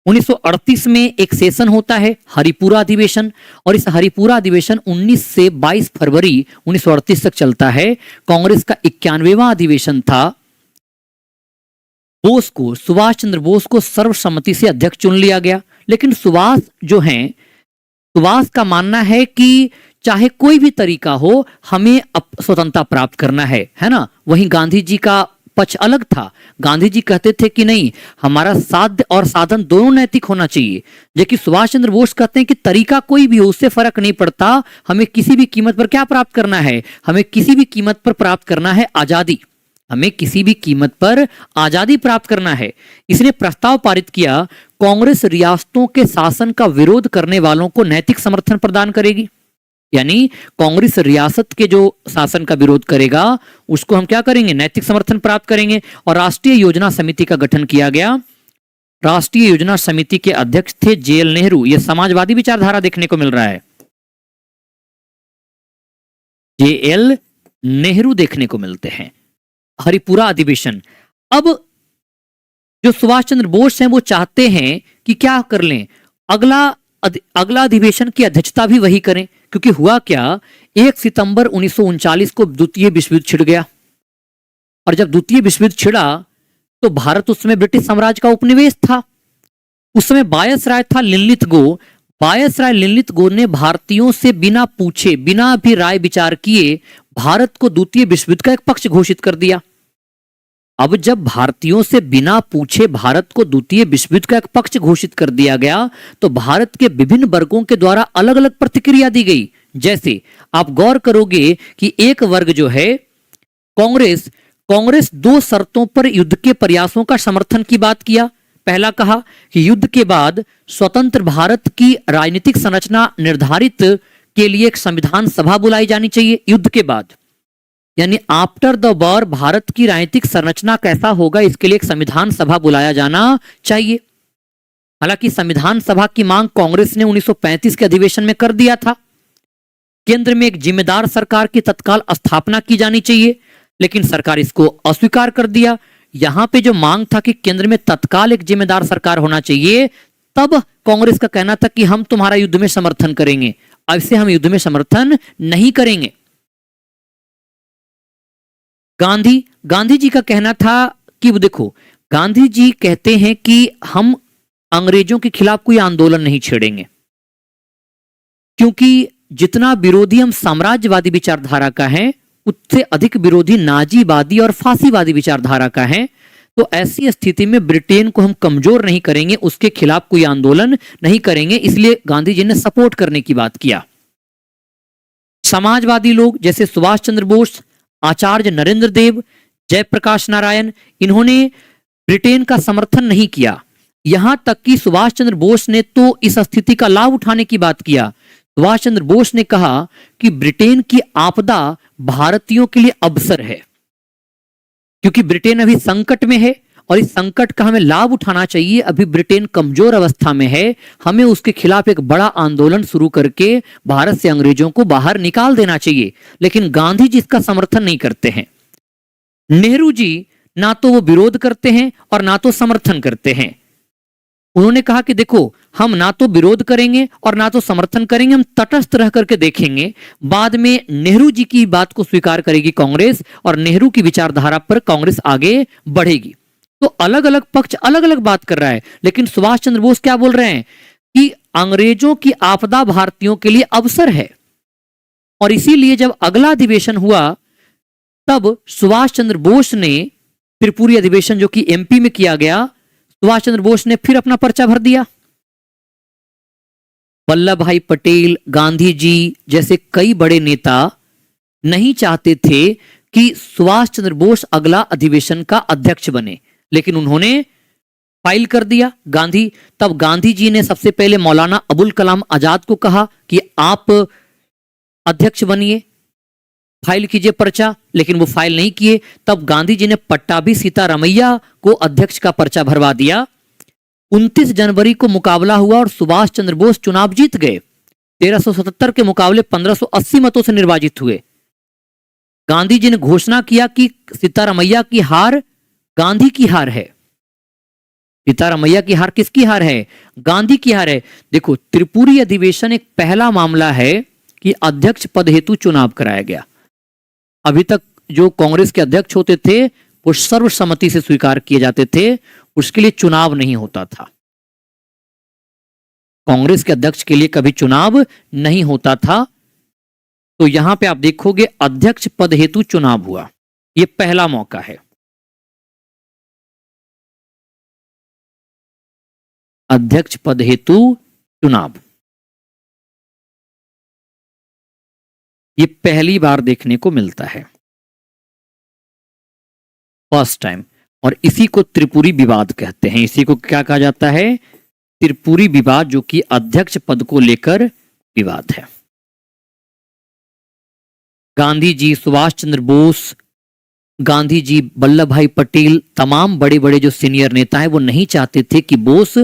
1938 में एक सेशन होता है हरिपुरा अधिवेशन, और इस हरिपुरा अधिवेशन 19 से 22 फरवरी 1938 तक चलता है। कांग्रेस का 91वां अधिवेशन था। बोस को, सुभाष चंद्र बोस को सर्वसम्मति से अध्यक्ष चुन लिया गया। लेकिन सुभाष जो हैं, सुभाष का मानना है कि चाहे कोई भी तरीका हो, हमें स्वतंत्रता प्राप्त करना है ना। वहीं गांधी जी का पक्ष अलग था। गांधी जी कहते थे कि नहीं, हमारा साध्य और साधन दोनों नैतिक होना चाहिए। जबकि सुभाष चंद्र बोस कहते हैं कि तरीका कोई भी हो, उससे फर्क नहीं पड़ता, हमें किसी भी कीमत पर क्या प्राप्त करना है, हमें किसी भी कीमत पर प्राप्त करना है आजादी, हमें किसी भी कीमत पर आजादी प्राप्त करना है। इसने प्रस्ताव पारित किया, कांग्रेस रियासतों के शासन का विरोध करने वालों को नैतिक समर्थन प्रदान करेगी। यानी कांग्रेस रियासत के जो शासन का विरोध करेगा उसको हम क्या करेंगे, नैतिक समर्थन प्राप्त करेंगे। और राष्ट्रीय योजना समिति का गठन किया गया। राष्ट्रीय योजना समिति के अध्यक्ष थे जेएल नेहरू। यह समाजवादी विचारधारा देखने को मिल रहा है, जेएल नेहरू देखने को मिलते हैं। हरिपुरा अधिवेशन, अब जो सुभाष चंद्र बोस हैं वो चाहते हैं कि क्या कर लें, अगला अधिवेशन की अध्यक्षता भी वही करें। क्योंकि हुआ क्या, 1 सितंबर 1939 को द्वितीय विश्व युद्ध छिड़ गया, और जब द्वितीय विश्व युद्ध छिड़ा तो भारत उस समय ब्रिटिश साम्राज्य का उपनिवेश था। उस समय वायसराय था लिनलिथगो। वायसराय लिनलिथगो ने भारतीयों से बिना पूछे, बिना भी राय विचार किए भारत को द्वितीय विश्व युद्ध का एक पक्ष घोषित कर दिया। अब जब भारतीयों से बिना पूछे भारत को द्वितीय विश्व युद्ध का एक पक्ष घोषित कर दिया गया तो भारत के विभिन्न वर्गों के द्वारा अलग अलग प्रतिक्रिया दी गई। जैसे आप गौर करोगे कि एक वर्ग जो है कांग्रेस 2 शर्तों पर युद्ध के प्रयासों का समर्थन की बात किया। पहला कहा कि युद्ध के बाद स्वतंत्र भारत की राजनीतिक संरचना निर्धारित के लिए एक संविधान सभा बुलाई जानी चाहिए। युद्ध के बाद यानी आफ्टर द वॉर भारत की राजनीतिक संरचना कैसा होगा, इसके लिए एक संविधान सभा बुलाया जाना चाहिए। हालांकि संविधान सभा की मांग कांग्रेस ने 1935 के अधिवेशन में कर दिया था। केंद्र में एक जिम्मेदार सरकार की तत्काल स्थापना की जानी चाहिए, लेकिन सरकार इसको अस्वीकार कर दिया। यहां पे जो मांग था कि केंद्र में तत्काल एक जिम्मेदार सरकार होना चाहिए, तब कांग्रेस का कहना था कि हम तुम्हारा युद्ध में समर्थन करेंगे, ऐसे हम युद्ध में समर्थन नहीं करेंगे। गांधी जी का कहना था कि वो देखो, गांधी जी कहते हैं कि हम अंग्रेजों के खिलाफ कोई आंदोलन नहीं छेड़ेंगे, क्योंकि जितना विरोधी हम साम्राज्यवादी विचारधारा का है उससे अधिक विरोधी नाजीवादी और फांसीवादी विचारधारा का है। तो ऐसी स्थिति में ब्रिटेन को हम कमजोर नहीं करेंगे, उसके खिलाफ कोई आंदोलन नहीं करेंगे। इसलिए गांधी जी ने सपोर्ट करने की बात किया। समाजवादी लोग जैसे सुभाष चंद्र बोस, आचार्य नरेंद्र देव, जयप्रकाश नारायण, इन्होंने ब्रिटेन का समर्थन नहीं किया। यहां तक कि सुभाष चंद्र बोस ने तो इस स्थिति का लाभ उठाने की बात किया। सुभाष चंद्र बोस ने कहा कि ब्रिटेन की आपदा भारतीयों के लिए अवसर है, क्योंकि ब्रिटेन अभी संकट में है और इस संकट का हमें लाभ उठाना चाहिए। अभी ब्रिटेन कमजोर अवस्था में है, हमें उसके खिलाफ एक बड़ा आंदोलन शुरू करके भारत से अंग्रेजों को बाहर निकाल देना चाहिए। लेकिन गांधी जी इसका समर्थन नहीं करते हैं। नेहरू जी ना तो वो विरोध करते हैं और ना तो समर्थन करते हैं। उन्होंने कहा कि देखो, हम ना तो विरोध करेंगे और ना तो समर्थन करेंगे, हम तटस्थ रह करके देखेंगे। बाद में नेहरू जी की बात को स्वीकार करेगी कांग्रेस और नेहरू की विचारधारा पर कांग्रेस आगे बढ़ेगी। तो अलग अलग पक्ष अलग अलग बात कर रहा है, लेकिन सुभाष चंद्र बोस क्या बोल रहे हैं कि अंग्रेजों की आपदा भारतीयों के लिए अवसर है। और इसीलिए जब अगला अधिवेशन हुआ तब सुभाष चंद्र बोस ने त्रिपुरी अधिवेशन जो कि एमपी में किया गया, सुभाष चंद्र बोस ने फिर अपना पर्चा भर दिया। वल्लभ भाई पटेल, गांधी जी जैसे कई बड़े नेता नहीं चाहते थे कि सुभाष चंद्र बोस अगला अधिवेशन का अध्यक्ष बने, लेकिन उन्होंने फाइल कर दिया। तब गांधी जी ने सबसे पहले मौलाना अबुल कलाम आजाद को कहा कि आप अध्यक्ष बनिए, फाइल कीजिए पर्चा, लेकिन वो फाइल नहीं किए। तब गांधी जी ने पट्टाभी सीतारामैया को अध्यक्ष का पर्चा भरवा दिया। 29 जनवरी को मुकाबला हुआ और सुभाष चंद्र बोस चुनाव जीत गए। 1377 के मुकाबले 1580 मतों से निर्वाचित हुए। गांधी जी ने घोषणा किया कि सीतारामैया की हार गांधी की हार है। सीतारामैया की हार किसकी हार है? गांधी की हार है। देखो, त्रिपुरी अधिवेशन एक पहला मामला है कि अध्यक्ष पद हेतु चुनाव कराया गया। अभी तक जो कांग्रेस के अध्यक्ष होते थे वो सर्वसम्मति से स्वीकार किए जाते थे, उसके लिए चुनाव नहीं होता था। कांग्रेस के अध्यक्ष के लिए कभी चुनाव नहीं होता था। तो यहां पे आप देखोगे अध्यक्ष पद हेतु चुनाव हुआ, यह पहला मौका है। अध्यक्ष पद हेतु चुनाव ये पहली बार देखने को मिलता है, फर्स्ट टाइम। और इसी को त्रिपुरी विवाद कहते हैं। इसी को क्या कहा जाता है? त्रिपुरी विवाद, जो कि अध्यक्ष पद को लेकर विवाद है। गांधी जी, सुभाष चंद्र बोस, गांधी जी, वल्लभ भाई पटेल, तमाम बड़े बड़े जो सीनियर नेता हैं वो नहीं चाहते थे कि बोस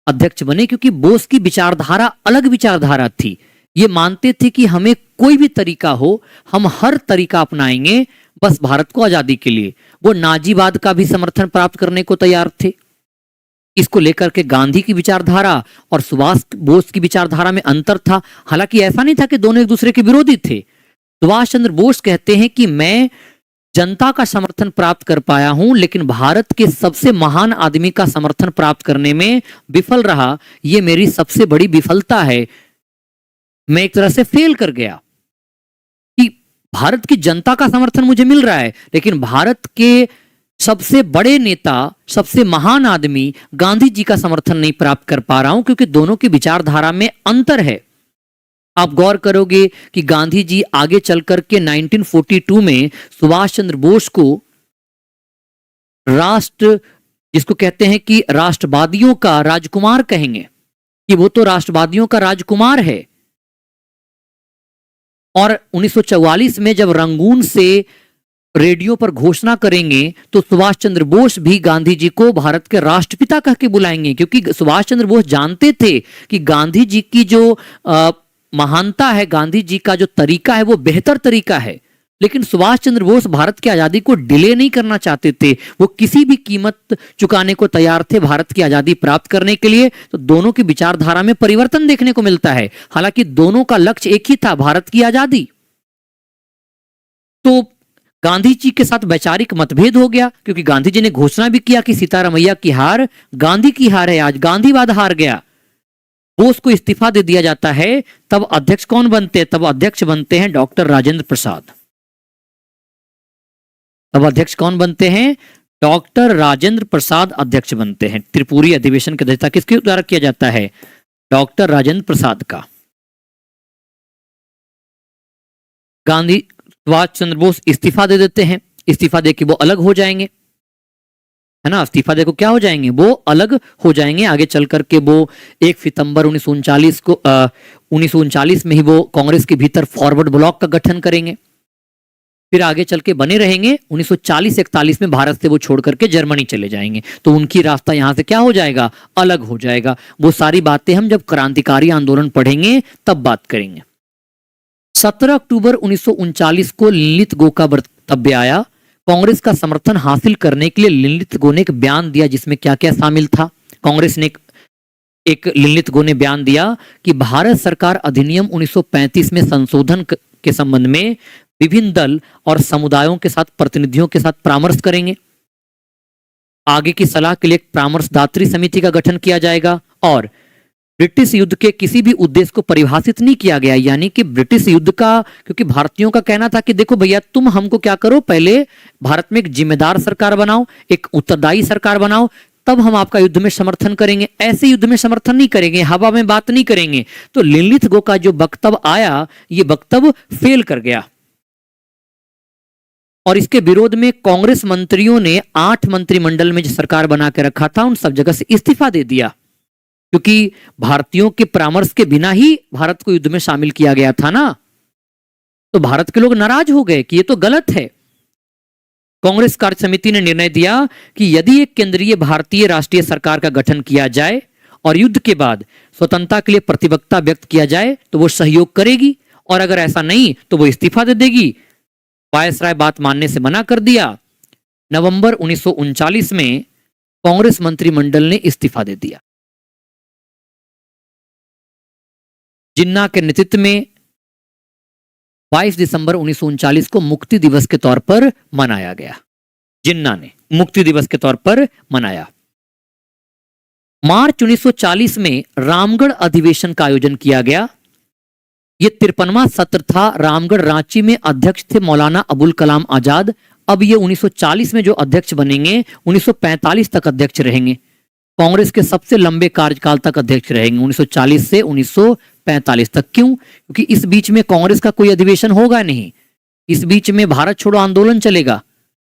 अध्यक्ष बने, क्योंकि बोस की विचारधारा अलग विचारधारा थी। ये मानते थे कि हमें कोई भी तरीका हो, हम हर तरीका अपनाएंगे बस भारत को आजादी के लिए। वो नाजीवाद का भी समर्थन प्राप्त करने को तैयार थे। इसको लेकर के गांधी की विचारधारा और सुभाष बोस की विचारधारा में अंतर था। हालांकि ऐसा नहीं था कि दोनों एक दूसरे के विरोधी थे। सुभाष चंद्र बोस कहते हैं कि मैं जनता का समर्थन प्राप्त कर पाया हूं, लेकिन भारत के सबसे महान आदमी का समर्थन प्राप्त करने में विफल रहा। यह मेरी सबसे बड़ी विफलता है। मैं एक तरह से फेल कर गया कि भारत की जनता का समर्थन मुझे मिल रहा है, लेकिन भारत के सबसे बड़े नेता, सबसे महान आदमी गांधी जी का समर्थन नहीं प्राप्त कर पा रहा हूं, क्योंकि दोनों की विचारधारा में अंतर है। आप गौर करोगे कि गांधी जी आगे चलकर के 1942 में सुभाष चंद्र बोस को राष्ट्र, जिसको कहते हैं कि राष्ट्रवादियों का राजकुमार कहेंगे, कि वो तो राष्ट्रवादियों का राजकुमार है। और 1944 में जब रंगून से रेडियो पर घोषणा करेंगे तो सुभाष चंद्र बोस भी गांधी जी को भारत के राष्ट्रपिता कह के बुलाएंगे, क्योंकि सुभाष चंद्र बोस जानते थे कि गांधी जी की जो महानता है, गांधी जी का जो तरीका है वो बेहतर तरीका है। लेकिन सुभाष चंद्र बोस भारत की आजादी को डिले नहीं करना चाहते थे। वो किसी भी कीमत चुकाने को तैयार थे भारत की आजादी प्राप्त करने के लिए। तो दोनों की विचारधारा में परिवर्तन देखने को मिलता है। हालांकि दोनों का लक्ष्य एक ही था, भारत की आजादी। तो गांधी जी के साथ वैचारिक मतभेद हो गया, क्योंकि गांधी जी ने घोषणा भी किया कि सीतारामैया की हार गांधी की हार है। आज गांधीवाद हार गया। बोस को इस्तीफा दे दिया जाता है। तब अध्यक्ष कौन बनते हैं? तब अध्यक्ष बनते हैं डॉक्टर राजेंद्र प्रसाद। तब अध्यक्ष कौन बनते हैं? डॉक्टर राजेंद्र प्रसाद अध्यक्ष बनते हैं। त्रिपुरी अधिवेशन की अध्यक्षता किसके द्वारा किया जाता है? डॉक्टर राजेंद्र प्रसाद का। गांधी, सुभाष चंद्र बोस इस्तीफा दे देते हैं। इस्तीफा दे के वो अलग हो जाएंगे, है ना। इस्तीफा दे को क्या हो जाएंगे? वो अलग हो जाएंगे। आगे चल करके वो 1 सितंबर 1939 में ही वो कांग्रेस के भीतर फॉरवर्ड ब्लॉक का गठन करेंगे। फिर आगे चल के बने रहेंगे। 1940-41 में भारत से वो छोड़ करके जर्मनी चले जाएंगे। तो उनकी रास्ता यहां से क्या हो जाएगा? अलग हो जाएगा। वो सारी बातें हम जब क्रांतिकारी आंदोलन पढ़ेंगे तब बात करेंगे। 17 अक्टूबर 1939 को लिनलिथ-गो का वक्तव्य आया। कांग्रेस का समर्थन हासिल करने के लिए लिनलिथ-गो ने एक बयान दिया, जिसमें क्या क्या शामिल था। कांग्रेस ने एक लिनलिथ-गो ने बयान दिया कि भारत सरकार अधिनियम 1935 में संशोधन के संबंध में विभिन्न दल और समुदायों के साथ, प्रतिनिधियों के साथ परामर्श करेंगे। आगे की सलाह के लिए एक परामर्शदात्री समिति का गठन किया जाएगा। और ब्रिटिश युद्ध के किसी भी उद्देश्य को परिभाषित नहीं किया गया। यानी कि ब्रिटिश युद्ध का, क्योंकि भारतीयों का कहना था कि देखो भैया, तुम हमको क्या करो, पहले भारत में एक जिम्मेदार सरकार बनाओ, एक उत्तरदायी सरकार बनाओ, तब हम आपका युद्ध में समर्थन करेंगे। ऐसे युद्ध में समर्थन नहीं करेंगे, हवा में बात नहीं करेंगे। तो लिनलिथ-गो का जो वक्तव्य आया, ये वक्तव्य फेल कर गया। और इसके विरोध में कांग्रेस मंत्रियों ने 8 मंत्रिमंडल में जो सरकार बना के रखा था, उन सब जगह से इस्तीफा दे दिया, क्योंकि भारतीयों के परामर्श के बिना ही भारत को युद्ध में शामिल किया गया था ना। तो भारत के लोग नाराज हो गए कि ये तो गलत है। कांग्रेस कार्य समिति ने निर्णय दिया कि यदि एक केंद्रीय भारतीय राष्ट्रीय सरकार का गठन किया जाए और युद्ध के बाद स्वतंत्रता के लिए प्रतिबद्धता व्यक्त किया जाए तो वो सहयोग करेगी, और अगर ऐसा नहीं तो वो इस्तीफा दे देगी। वायसराय बात मानने से मना कर दिया। नवंबर 1939 में कांग्रेस मंत्रिमंडल ने इस्तीफा दे दिया। जिन्ना के नेतृत्व में 22 दिसंबर 1939 को मुक्ति दिवस के तौर पर मनाया गया। जिन्ना ने मुक्ति दिवस के तौर पर मनाया। मार्च 1940 में रामगढ़ अधिवेशन का आयोजन किया गया। यह 53वां सत्र था। रामगढ़ रांची में अध्यक्ष थे मौलाना अबुल कलाम आजाद। अब ये 1940 में जो अध्यक्ष बनेंगे 1945 तक अध्यक्ष रहेंगे। कांग्रेस के सबसे लंबे कार्यकाल तक अध्यक्ष रहेंगे 1940 से 1945 तक। क्यों? क्योंकि इस बीच में कांग्रेस का कोई अधिवेशन होगा नहीं। इस बीच में भारत छोड़ो आंदोलन चलेगा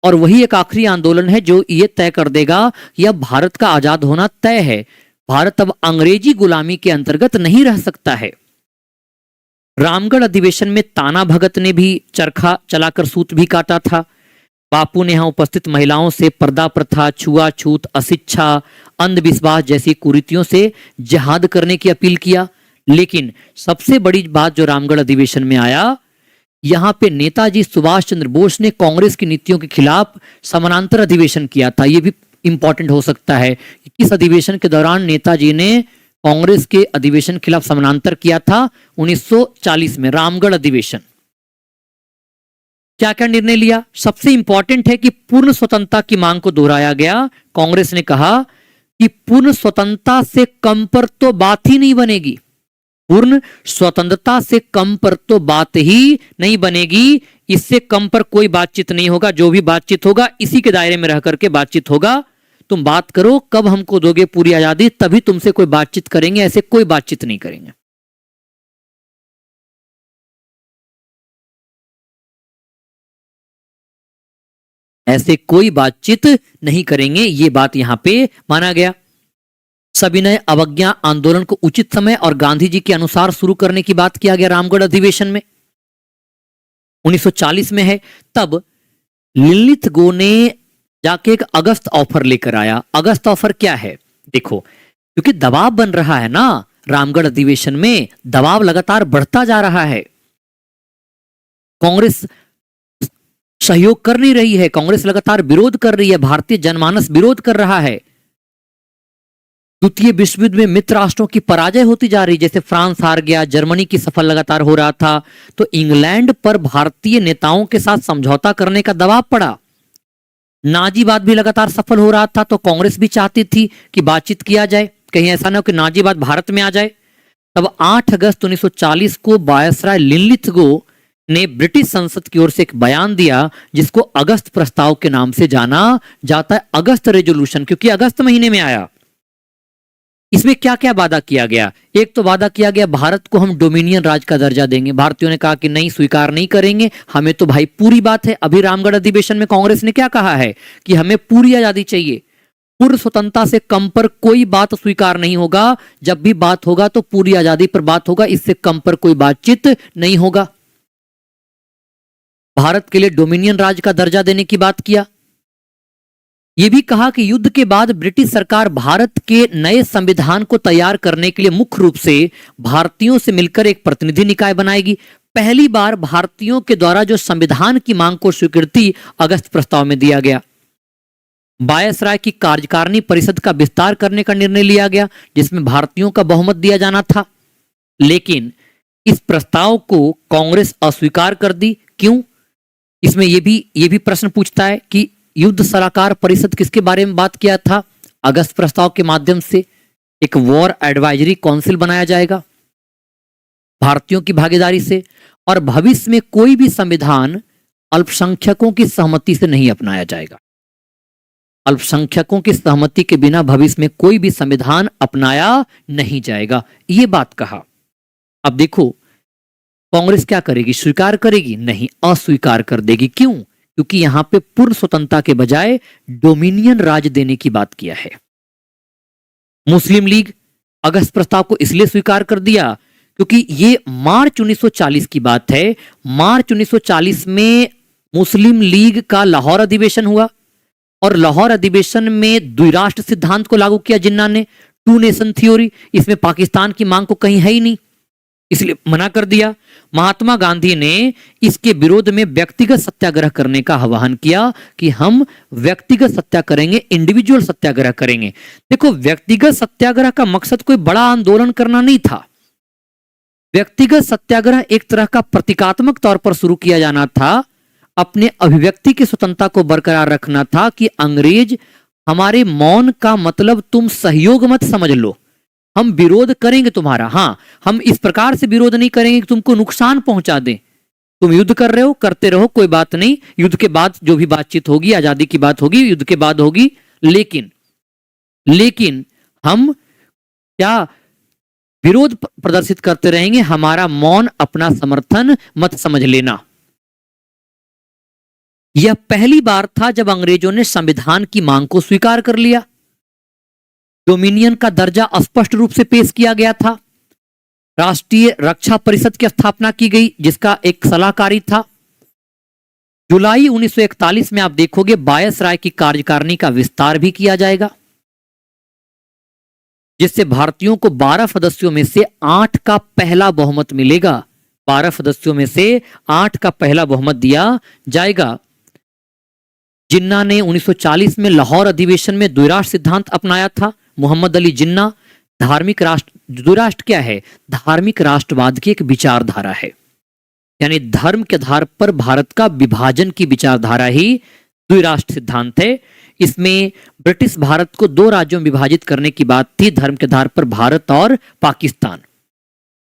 और वही एक आखिरी आंदोलन है जो ये तय कर देगा कि अब भारत का आजाद होना तय है। भारत अब अंग्रेजी गुलामी के अंतर्गत नहीं रह सकता है। रामगढ़ अधिवेशन में ताना भगत ने भी चरखा चलाकर सूत भी काटा था। बापू ने यहां उपस्थित महिलाओं से पर्दा प्रथा, छुआछूत, अशिक्षा, अंधविश्वास जैसी कुरीतियों से जिहाद करने की अपील किया। लेकिन सबसे बड़ी बात जो रामगढ़ अधिवेशन में आया, यहां पे नेताजी सुभाष चंद्र बोस ने कांग्रेस की नीतियों के खिलाफ समानांतर अधिवेशन किया था। यह भी इंपॉर्टेंट हो सकता है कि किस अधिवेशन के दौरान नेताजी ने कांग्रेस के अधिवेशन के खिलाफ समानांतर किया था। 1940 में रामगढ़ अधिवेशन। क्या क्या निर्णय लिया? सबसे इंपॉर्टेंट है कि पूर्ण स्वतंत्रता की मांग को दोहराया गया। कांग्रेस ने कहा कि पूर्ण स्वतंत्रता से कम पर तो बात ही नहीं बनेगी। पूर्ण स्वतंत्रता से कम पर तो बात ही नहीं बनेगी। इससे कम पर कोई बातचीत नहीं होगा। जो भी बातचीत होगा इसी के दायरे में रह करके बातचीत होगा। तुम बात करो, कब हमको दोगे पूरी आजादी तभी तुमसे कोई बातचीत करेंगे, ऐसे कोई बातचीत नहीं करेंगे। ऐसे कोई बातचीत नहीं करेंगे, ये बात यहां पे माना गया। सविनय अवज्ञा आंदोलन को उचित समय और गांधी जी के अनुसार शुरू करने की बात किया गया रामगढ़ अधिवेशन में। 1940 में है। तब लिलिथ गो ने जाके एक अगस्त ऑफर लेकर आया। अगस्त ऑफर क्या है? देखो, क्योंकि दबाव बन रहा है ना, रामगढ़ अधिवेशन में दबाव लगातार बढ़ता जा रहा है। कांग्रेस सहयोग कर नहीं रही है, कांग्रेस लगातार विरोध कर रही है, भारतीय जनमानस विरोध कर रहा है। द्वितीय विश्व युद्ध में मित्र राष्ट्रों की पराजय होती जा रही, जैसे फ्रांस हार गया, जर्मनी की सफल लगातार हो रहा था, तो इंग्लैंड पर भारतीय नेताओं के साथ समझौता करने का दबाव पड़ा। नाजीवाद भी लगातार सफल हो रहा था, तो कांग्रेस भी चाहती थी कि बातचीत किया जाए, कहीं ऐसा ना हो कि नाजीवाद भारत में आ जाए। तब 8 अगस्त 1940 को वायसराय लिनलिथगो ने ब्रिटिश संसद की ओर से एक बयान दिया जिसको अगस्त प्रस्ताव के नाम से जाना जाता है। अगस्त रेजोल्यूशन, क्योंकि अगस्त महीने में आया। इसमें क्या क्या वादा किया गया? एक तो वादा किया गया भारत को हम डोमिनियन राज का दर्जा देंगे। भारतीयों ने कहा कि नहीं, स्वीकार नहीं करेंगे, हमें तो भाई पूरी बात है। अभी रामगढ़ अधिवेशन में कांग्रेस ने क्या कहा है कि हमें पूरी आजादी चाहिए, पूर्ण स्वतंत्रता से कम पर कोई बात स्वीकार नहीं होगा। जब भी बात होगा तो पूरी आजादी पर बात होगा, इससे कम पर कोई बातचीत नहीं होगा। भारत के लिए डोमिनियन राज का दर्जा देने की बात किया। यह भी कहा कि युद्ध के बाद ब्रिटिश सरकार भारत के नए संविधान को तैयार करने के लिए मुख्य रूप से भारतीयों से मिलकर एक प्रतिनिधि निकाय बनाएगी। पहली बार भारतीयों के द्वारा जो संविधान की मांग को स्वीकृति अगस्त प्रस्ताव में दिया गया। वायसराय की कार्यकारिणी परिषद का विस्तार करने का निर्णय लिया गया, जिसमें भारतीयों का बहुमत दिया जाना था। लेकिन इस प्रस्ताव को कांग्रेस अस्वीकार कर दी। क्यों? इसमें यह भी प्रश्न पूछता है कि युद्ध सलाहकार परिषद किसके बारे में बात किया था? अगस्त प्रस्ताव के माध्यम से एक वॉर एडवाइजरी काउंसिल बनाया जाएगा भारतीयों की भागीदारी से, और भविष्य में कोई भी संविधान अल्पसंख्यकों की सहमति से नहीं अपनाया जाएगा। अल्पसंख्यकों की सहमति के बिना भविष्य में कोई भी संविधान अपनाया नहीं जाएगा, ये बात कहा। अब देखो कांग्रेस क्या करेगी? स्वीकार करेगी? नहीं, अस्वीकार कर देगी। क्यों? क्योंकि यहां पे पूर्ण स्वतंत्रता के बजाय डोमिनियन राज देने की बात किया है। मुस्लिम लीग अगस्त प्रस्ताव को इसलिए स्वीकार कर दिया क्योंकि ये मार्च 1940 की बात है। मार्च 1940 में मुस्लिम लीग का लाहौर अधिवेशन हुआ और लाहौर अधिवेशन में द्विराष्ट्र सिद्धांत को लागू किया जिन्ना ने, 2 नेशन थ्योरी। इसमें पाकिस्तान की मांग को कहीं है ही नहीं। इसलिए मना कर दिया। महात्मा गांधी ने इसके विरोध में व्यक्तिगत सत्याग्रह करने का आह्वान किया कि हम व्यक्तिगत सत्या करेंगे, इंडिविजुअल सत्याग्रह करेंगे। देखो, व्यक्तिगत सत्याग्रह का मकसद कोई बड़ा आंदोलन करना नहीं था। व्यक्तिगत सत्याग्रह एक तरह का प्रतीकात्मक तौर पर शुरू किया जाना था, अपने अभिव्यक्ति की स्वतंत्रता को बरकरार रखना था कि अंग्रेज हमारे मौन का मतलब तुम सहयोग मत समझ लो, हम विरोध करेंगे तुम्हारा। हाँ, हम इस प्रकार से विरोध नहीं करेंगे कि तुमको नुकसान पहुंचा दें। तुम युद्ध कर रहे हो, करते रहो, कोई बात नहीं, युद्ध के बाद जो भी बातचीत होगी, आजादी की बात होगी, युद्ध के बाद होगी, लेकिन हम क्या विरोध प्रदर्शित करते रहेंगे, हमारा मौन अपना समर्थन मत समझ लेना। यह पहली बार था जब अंग्रेजों ने संविधान की मांग को स्वीकार कर लिया। डोमिनियन का दर्जा स्पष्ट रूप से पेश किया गया था। राष्ट्रीय रक्षा परिषद की स्थापना की गई, जिसका एक सलाहकारी था। जुलाई 1941 में आप देखोगे वायसराय की कार्यकारिणी का विस्तार भी किया जाएगा, जिससे भारतीयों को 12 सदस्यों में से 8 का पहला बहुमत मिलेगा। 12 सदस्यों में से 8 का पहला बहुमत दिया जाएगा। जिन्ना ने 1940 में लाहौर अधिवेशन में द्विराष्ट्र सिद्धांत अपनाया था। मोहम्मद अली जिन्ना धार्मिक राष्ट्र, द्विराष्ट्र क्या है? धार्मिक राष्ट्रवाद की एक विचारधारा है, यानी धर्म के आधार पर भारत का विभाजन की विचारधारा ही द्विराष्ट्र सिद्धांत है। इसमें ब्रिटिश भारत को 2 राज्यों में विभाजित करने की बात थी, धर्म के आधार पर भारत और पाकिस्तान।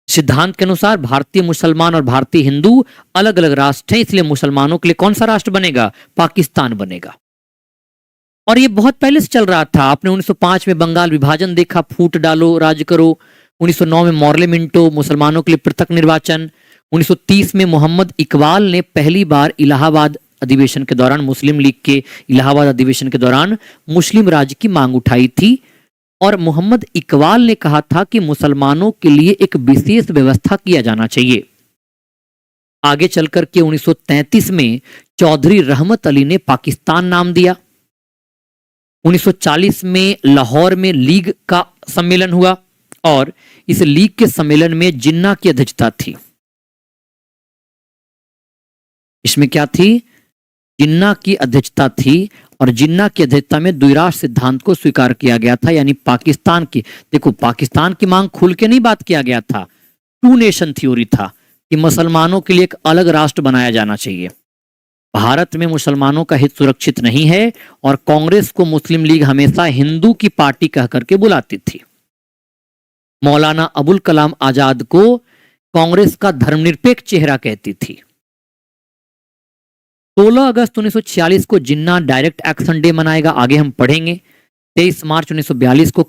सिद्धांत के अनुसार भारतीय मुसलमान और भारतीय हिंदू अलग अलग राष्ट्र हैं, इसलिए मुसलमानों के लिए कौन सा राष्ट्र बनेगा? पाकिस्तान बनेगा। और ये बहुत पहले से चल रहा था। आपने 1905 में बंगाल विभाजन देखा, फूट डालो राज करो। 1909 में मॉर्ले मिंटो, मुसलमानों के लिए पृथक निर्वाचन। 1930 में मोहम्मद इकबाल ने पहली बार इलाहाबाद अधिवेशन के दौरान, मुस्लिम लीग के इलाहाबाद अधिवेशन के दौरान मुस्लिम राज्य की मांग उठाई थी, और मोहम्मद इकबाल ने कहा था कि मुसलमानों के लिए एक विशेष व्यवस्था किया जाना चाहिए। आगे चलकर के 1933 में चौधरी रहमत अली ने पाकिस्तान नाम दिया। 1940 में लाहौर में लीग का सम्मेलन हुआ, और इस लीग के सम्मेलन में जिन्ना की अध्यक्षता थी। इसमें क्या थी? जिन्ना की अध्यक्षता थी, और जिन्ना की अध्यक्षता में द्विराष्ट्र सिद्धांत को स्वीकार किया गया था, यानी पाकिस्तान की, देखो पाकिस्तान की मांग खुल के नहीं बात किया गया था, 2 नेशन थ्योरी था कि मुसलमानों के लिए एक अलग राष्ट्र बनाया जाना चाहिए। भारत में मुसलमानों का हित सुरक्षित नहीं है, और कांग्रेस को मुस्लिम लीग हमेशा हिंदू की पार्टी कह करके बुलाती थी। मौलाना अबुल कलाम आजाद को कांग्रेस का धर्मनिरपेक्ष चेहरा कहती थी। 16 अगस्त 1946 को जिन्ना डायरेक्ट एक्शन डे मनाएगा, आगे हम पढ़ेंगे। 23 मार्च 1942 को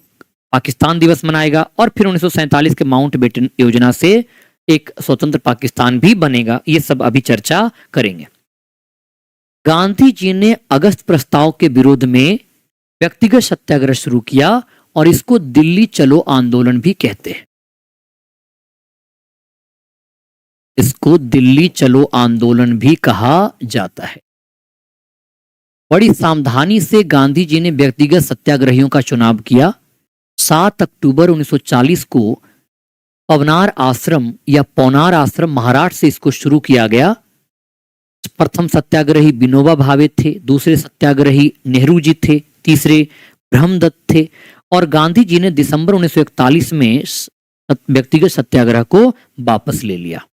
पाकिस्तान दिवस मनाएगा, और फिर 1947 के माउंटबेटन योजना से एक स्वतंत्र पाकिस्तान भी बनेगा। ये सब अभी चर्चा करेंगे। गांधी जी ने अगस्त प्रस्ताव के विरोध में व्यक्तिगत सत्याग्रह शुरू किया, और इसको दिल्ली चलो आंदोलन भी कहते हैं। इसको दिल्ली चलो आंदोलन भी कहा जाता है। बड़ी सावधानी से गांधी जी ने व्यक्तिगत सत्याग्रहियों का चुनाव किया। 7 अक्टूबर 1940 को पवनार आश्रम या पौनार आश्रम महाराष्ट्र से इसको शुरू किया गया। प्रथम सत्याग्रही विनोबा भावे थे, दूसरे सत्याग्रही नेहरू जी थे, तीसरे ब्रह्मदत्त थे, और गांधी जी ने दिसंबर 1941 में व्यक्तिगत सत्याग्रह को वापस ले लिया।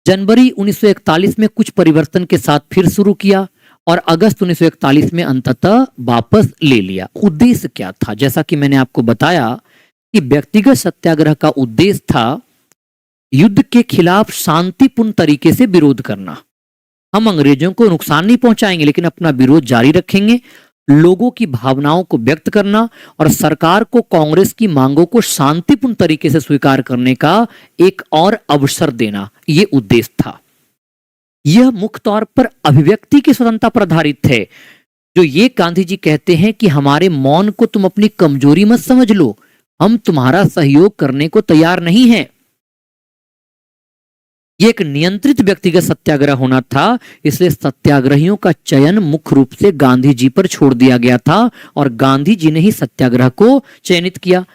जनवरी 1941 में कुछ परिवर्तन के साथ फिर शुरू किया, और अगस्त 1941 में अंततः वापस ले लिया। उद्देश्य क्या था? जैसा कि मैंने आपको बताया कि व्यक्तिगत सत्याग्रह का उद्देश्य था युद्ध के खिलाफ शांतिपूर्ण तरीके से विरोध करना। हम अंग्रेजों को नुकसान नहीं पहुंचाएंगे, लेकिन अपना विरोध जारी रखेंगे, लोगों की भावनाओं को व्यक्त करना, और सरकार को कांग्रेस की मांगों को शांतिपूर्ण तरीके से स्वीकार करने का एक और अवसर देना, यह उद्देश्य था। यह मुख्य तौर पर अभिव्यक्ति की स्वतंत्रता पर आधारित है। जो ये गांधी जी कहते हैं कि हमारे मौन को तुम अपनी कमजोरी मत समझ लो, हम तुम्हारा सहयोग करने को तैयार नहीं हैं। ये एक नियंत्रित व्यक्तिगत सत्याग्रह होना था, इसलिए सत्याग्रहियों का चयन मुख्य रूप से गांधी जी पर छोड़ दिया गया था, और गांधी जी ने ही सत्याग्रह को चयनित किया।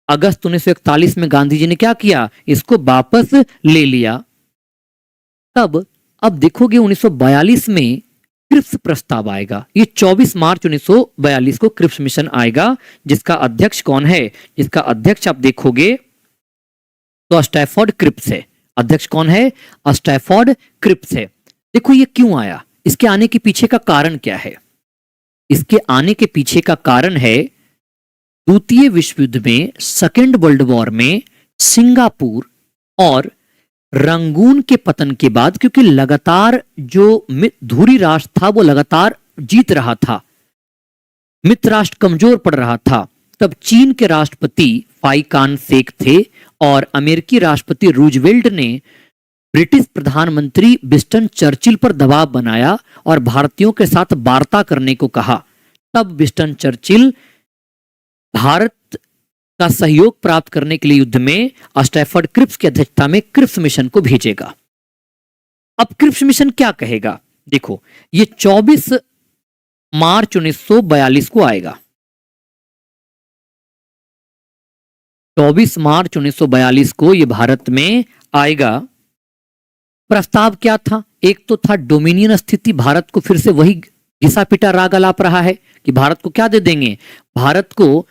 अगस्त 1941 में गांधी जी ने क्या किया, इसको वापस ले लिया। तब अब देखोगे 1942 में क्रिप्स प्रस्ताव आएगा। ये 24 मार्च 1942 को क्रिप्स मिशन आएगा, जिसका अध्यक्ष कौन है, जिसका अध्यक्ष आप देखोगे तो स्टैफोर्ड क्रिप्स है। अध्यक्ष कौन है, स्टैफोर्ड क्रिप्स है। देखो ये क्यों आया, इसके आने के पीछे का कारण क्या है। इसके आने के पीछे का कारण है द्वितीय विश्व युद्ध में, सेकेंड वर्ल्ड वॉर में सिंगापुर और रंगून के पतन के बाद, क्योंकि लगातार जो धुरी राष्ट्र था वो लगातार जीत रहा था, मित्र राष्ट्र कमजोर पड़ रहा था, तब चीन के राष्ट्रपति फाई कान शेक थे और अमेरिकी राष्ट्रपति रूजवेल्ट ने ब्रिटिश प्रधानमंत्री विंस्टन चर्चिल पर दबाव बनाया और भारतीयों के साथ वार्ता करने को कहा। तब विंस्टन चर्चिल भारत का सहयोग प्राप्त करने के लिए युद्ध में स्टैफोर्ड क्रिप्स की अध्यक्षता में क्रिप्स मिशन को भेजेगा। अब क्रिप्स मिशन क्या कहेगा, देखो ये 24 मार्च 1942 को आएगा। 24 मार्च 1942 को ये भारत में आएगा। प्रस्ताव क्या था, एक तो था डोमिनियन स्थिति, भारत को फिर से वही घिसा पिटा राग अलाप रहा है कि भारत को क्या दे देंगे, भारत को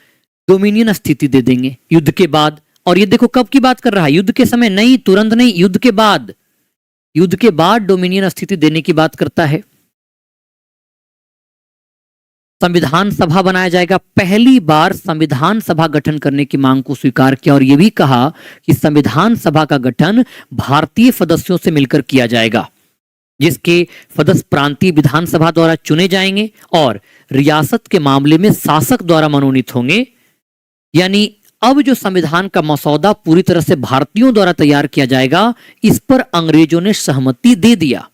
डोमिनियन स्थिति दे देंगे युद्ध के बाद। और ये देखो कब की बात कर रहा है, युद्ध के समय नहीं, तुरंत नहीं, युद्ध के बाद, युद्ध के बाद डोमिनियन स्थिति देने की बात करता है। संविधान सभा बनाया जाएगा, पहली बार संविधान सभा गठन करने की मांग को स्वीकार किया और यह भी कहा कि संविधान सभा का गठन भारतीय सदस्यों से मिलकर किया जाएगा, जिसके सदस्य प्रांतीय विधानसभा द्वारा चुने जाएंगे और रियासत के मामले में शासक द्वारा मनोनीत होंगे। यानी अब जो संविधान का मसौदा पूरी तरह से भारतीयों द्वारा तैयार किया जाएगा, इस पर अंग्रेजों ने सहमति दे दिया।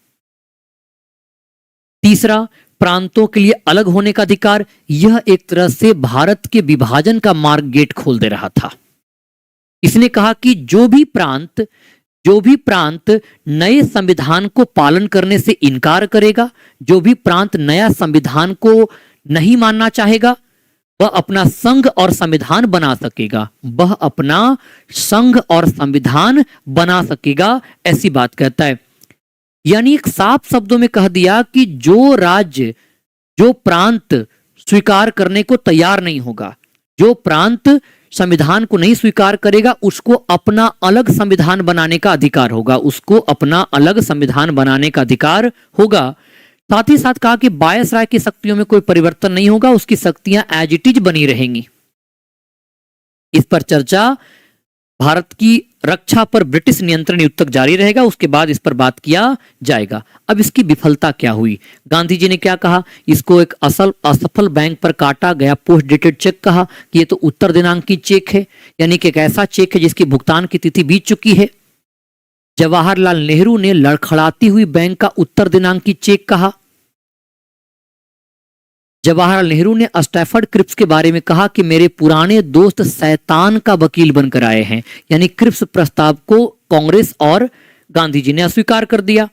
तीसरा, प्रांतों के लिए अलग होने का अधिकार, यह एक तरह से भारत के विभाजन का मार्ग गेट खोल दे रहा था। इसने कहा कि जो भी प्रांत नए संविधान को पालन करने से इनकार करेगा, जो भी प्रांत नया संविधान को नहीं मानना चाहेगा, वह अपना संघ और संविधान बना सकेगा, वह अपना संघ और संविधान बना सकेगा, ऐसी बात कहता है। यानी एक साफ शब्दों में कह दिया कि जो राज्य, जो प्रांत स्वीकार करने को तैयार नहीं होगा, जो प्रांत संविधान को नहीं स्वीकार करेगा, उसको अपना अलग संविधान बनाने का अधिकार होगा, उसको अपना अलग संविधान बनाने का अधिकार होगा। साथ ही साथ कहा कि वायसराय की शक्तियों में कोई परिवर्तन नहीं होगा, उसकी शक्तियां एज इट इज बनी रहेंगी। इस पर चर्चा, भारत की रक्षा पर ब्रिटिश नियंत्रण युद्ध तक जारी रहेगा, उसके बाद इस पर बात किया जाएगा। अब इसकी विफलता क्या हुई, गांधी जी ने क्या कहा, इसको एक असफल बैंक पर काटा गया पोस्ट डेटेड चेक कहा कि ये तो उत्तर दिनांकी चेक है, यानी कि एक ऐसा चेक है जिसकी भुगतान की तिथि बीत चुकी है। जवाहरलाल नेहरू ने लड़खड़ाती हुई बैंक का उत्तर दिनांकी चेक कहा। जवाहरलाल नेहरू ने स्टैफोर्ड क्रिप्स के बारे में कहा कि मेरे पुराने दोस्त शैतान का वकील बनकर आए हैं, यानी क्रिप्स प्रस्ताव को कांग्रेस और गांधी जी ने अस्वीकार कर दिया।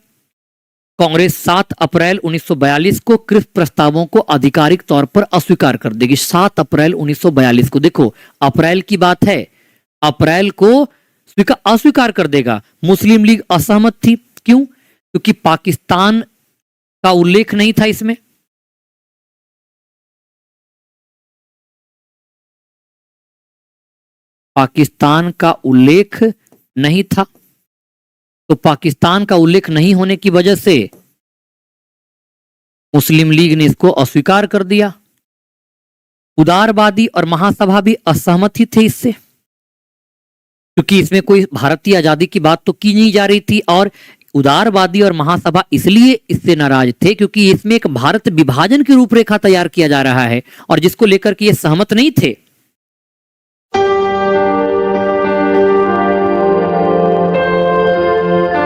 कांग्रेस 7 अप्रैल 1942 को क्रिप्स प्रस्तावों को आधिकारिक तौर पर अस्वीकार कर देगी। 7 अप्रैल 1942 को, देखो अप्रैल की बात है, अप्रैल को अस्वीकार कर देगा। मुस्लिम लीग असहमत थी, क्यों, क्योंकि पाकिस्तान का उल्लेख नहीं था इसमें। पाकिस्तान का उल्लेख नहीं था, तो पाकिस्तान का उल्लेख नहीं होने की वजह से मुस्लिम लीग ने इसको अस्वीकार कर दिया। उदारवादी और महासभा भी असहमत ही थे इससे, क्योंकि इसमें कोई भारतीय आजादी की बात तो की नहीं जा रही थी, और उदारवादी और महासभा इसलिए इससे नाराज थे क्योंकि इसमें एक भारत विभाजन की रूपरेखा तैयार किया जा रहा है, और जिसको लेकर के ये सहमत नहीं थे।